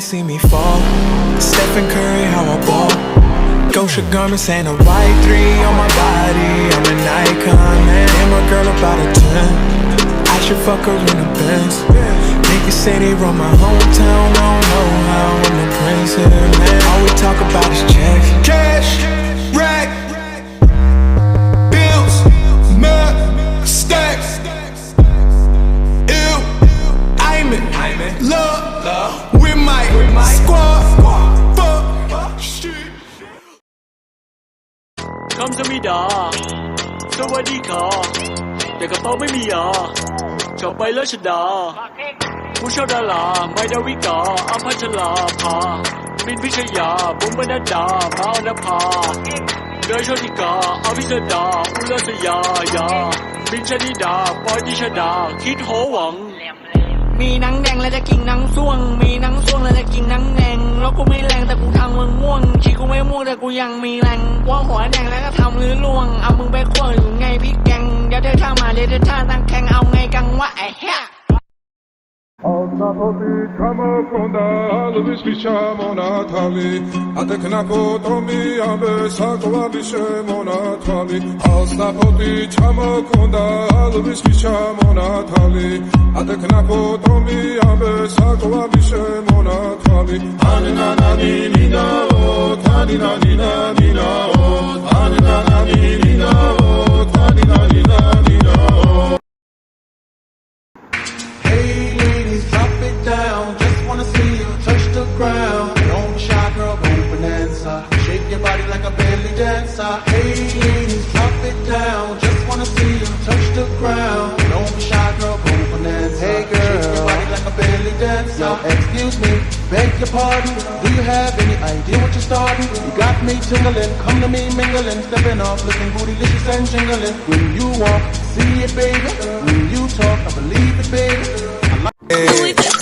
see me fall. Stephen Curry, how I ball. Gosha garments and a white 3 on my body. I'm an icon, man. And my girl about a 10. I should fuck her in the Benz. Niggas say they run my hometown. I don't know how I'm the prince here, man. All we talk about is checks. Cash, rack, bills, mud, stacks. Ew, I'm in love with my squad. Fuck, shit. คำสมิดาสวัสดีค่ะแต่กระเป๋าไม่มียาชอบไปแล้วชดาผู้เช่าดาราไม่ดาวิกาอภัชราภามินพิชยาบุ๋มบรรดามาอนภาเดยโชติกาอภิสดาอุลสยายามินชนิดาปอยติชดาคิดโหวังมีหนังแดงแล้วจะกินหนังส่วงมีหนังส่วงแล้วจะกินหนังแดงแล้วกูไม่แรงแต่กูทำมึงม่วงชีกูไม่ม่วงแต่กูยังมีแรงว่าหัวแดงแล้วก็ทำลื้อล่วงเอามึงไปคั่วอยู่ไงพี่แกงเดี๋ยวเธอท่ามาเดี๋ยวเธอท่าตั้งแข่งเอาไงกังวะไอ้เหี้ยAlzapoti chamakonda lubish vishamona thali ateknako tomi ambe sakwa vishemona thali Alzapoti chamakonda lubish vishamona thali ateknako tomi ambe sakwa vishemona thali Anina nani nina o tanina nina nina o Anina nani nina o tanina nina nina o Down, just wanna see you touch the ground. Don't be shy, girl, go bonanza. Shake your body like a belly dancer. Hey, ladies, drop it down. Just wanna see you touch the ground. Don't be shy, girl, go bonanza. Hey, girl, shake your body like a belly dancer. Yo, excuse me, beg your pardon. Do you have any idea what you're starting? You got me tingling, come to me mingling, stepping off, looking bootylicious and jingling. When you walk, see it, baby. When you talk, I believe it, baby. I like